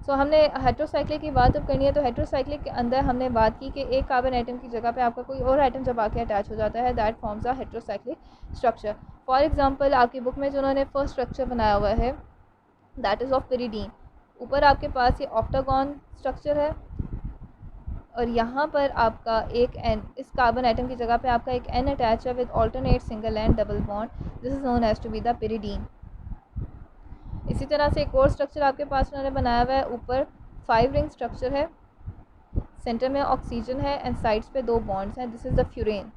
सो हमने हेट्रोसाइक्लिक की बात अब करनी है। तो हेट्रोसाइक्लिक के अंदर हमने बात की कि एक कार्बन आइटम की जगह पे आपका कोई और आइटम जब आके अटैच हो जाता है, that forms a heterocyclic structure. For example आपकी बुक में जो उन्होंने फर्स्ट स्ट्रक्चर बनाया हुआ है दैट इज़ ऑफ पिरिडीन। ऊपर आपके पास ये ऑक्टागॉन स्ट्रक्चर है और यहाँ पर आपका एक एन, इस कार्बन आइटम की जगह पे आपका एक एन अटैच है with alternate single and double bond, this is known as to be the pyridine. इसी तरह से एक और स्ट्रक्चर आपके पास उन्होंने बनाया हुआ है, ऊपर 5 रिंग स्ट्रक्चर है, सेंटर में ऑक्सीजन है एंड साइड्स पे 2 बॉन्ड्स हैं, this is the furan.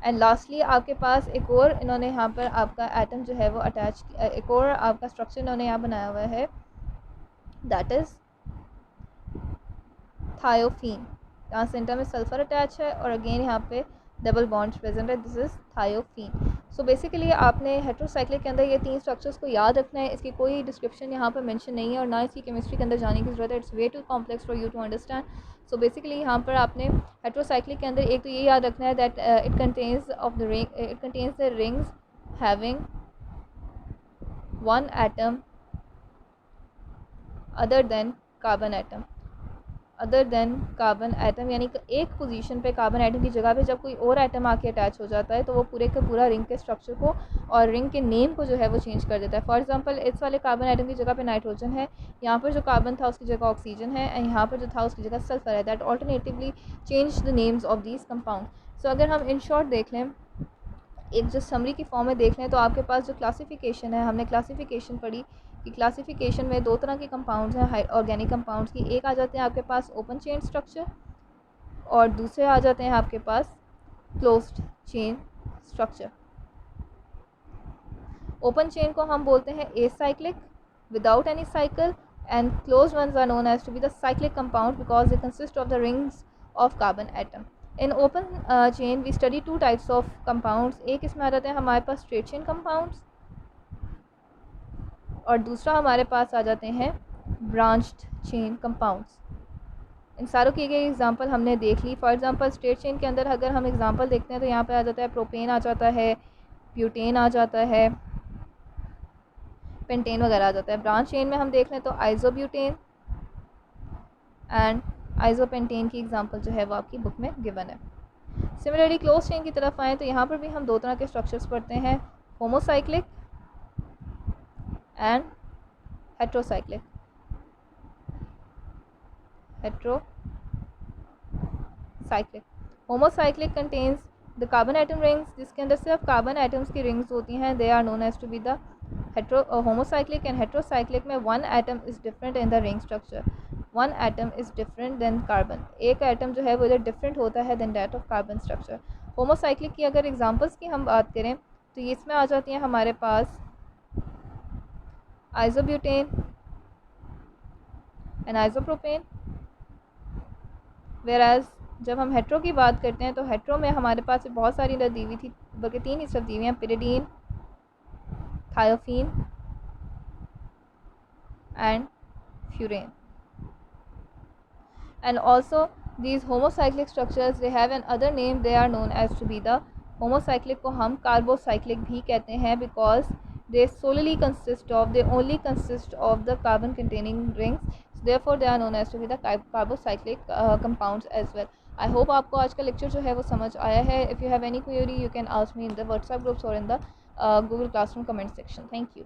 And lastly आपके पास एक और इन्होंने यहाँ पर आपका एटम जो है वो अटैच, एक और आपका स्ट्रक्चर इन्होंने यहाँ बनाया हुआ है दैट इज़ थायोफीन। यहाँ सेंटर में सल्फ़र अटैच है और अगेन यहाँ पे डबल बॉन्ड्स प्रेजेंट है, this is thiophene. So basically आपने हेट्रोसाइक्लिक के अंदर ये 3 स्ट्रक्चर्स को याद रखना है। इसकी कोई डिस्क्रिप्शन यहाँ पर मेंशन नहीं है और ना इसकी केमिस्ट्री के अंदर जाने की ज़रूरत है, it's way too complex for you to understand. So basically यहाँ पर आपने हेट्रोसाइक्लिक के अंदर एक तो ये याद रखना है that it contains the rings having 1 atom other than carbon atom, other than carbon atom, यानी कि एक पोजीशन पे कार्बन एटम की जगह पे जब कोई और एटम आके अटैच हो जाता है तो वो पूरे का पूरा रिंग के स्ट्रक्चर को और रिंग के नेम को जो है वो चेंज कर देता है। फॉर एग्जांपल इस वाले कार्बन एटम की जगह पे नाइट्रोजन है, यहाँ पर जो कार्बन था उसकी जगह ऑक्सीजन है एंड यहाँ पर जो था उसकी जगह सल्फर है, that alternatively change the names of these compound. So अगर हम इन शॉर्ट देख लें, एक जो समरी की फॉर्म में देख लें, तो आपके पास जो क्लासिफिकेशन है, हमने क्लासिफिकेशन पढ़ी कि क्लासिफिकेशन में 2 तरह के कंपाउंड्स हैं ऑर्गेनिक कंपाउंड्स की। एक आ जाते हैं आपके पास ओपन चेन स्ट्रक्चर और दूसरे आ जाते हैं आपके पास closed chain structure. Open chain को हम बोलते हैं acyclic without any cycle and closed ones are known as to be the cyclic compound because they consist of the rings of carbon atom. In open chain we study 2 types of compounds. एक इसमें आ जाते हैं हमारे पास straight chain compounds और दूसरा हमारे पास आ जाते हैं ब्रांच्ड चेन कंपाउंड्स। इन सारों की गई एग्जांपल हमने देख ली। फॉर एग्जांपल स्ट्रेट चेन के अंदर अगर हम एग्जांपल देखते हैं तो यहाँ पे आ जाता है प्रोपेन आ जाता है, ब्यूटेन आ जाता है, पेंटेन वगैरह आ जाता है। ब्रांच चेन में हम देख लें तो आइसोब्यूटेन एंड आइसोपेंटेन की एग्जांपल जो है वो आपकी बुक में गिवन है। सिमिलरली क्लोज चेन की तरफ आएँ तो यहाँ पर भी हम 2 तरह के स्ट्रक्चर्स पढ़ते हैं, homocyclic and heterocyclic. Heterocyclic homocyclic contains the carbon atom rings, जिसके अंदर सिर्फ कार्बन एटम्स की रिंग्स होती हैं, they are known as to be the homocyclic. And heterocyclic में 1 atom is different in the ring structure, 1 atom is different than carbon, एक atom जो है वो इधर डिफरेंट होता है than that of carbon structure. Homocyclic की अगर एग्जांपल्स की हम बात करें तो ये इसमें आ जाती हैं हमारे पास आइसोब्यूटेन एंड आइसोप्रोपेन। वेराज जब हम हेट्रो की बात करते हैं तो हेट्रो में हमारे पास बहुत सारी दी हुई थी, बल्कि 3 ही सिर्फ दी हुई हैं, pyridine, thiophene and furan. And also these homocyclic structures they have an other name, they are known as to be the homocyclic को हम कार्बोसाइक्लिक भी कहते हैं because they solely consist of, they only consist of the carbon containing rings, therefore they are known as to be the carbocyclic compounds as well. I hope आपको आज का lecture जो है वो समझ आया है. If you have any query you can ask me in the WhatsApp groups or in the Google Classroom comment section. Thank you.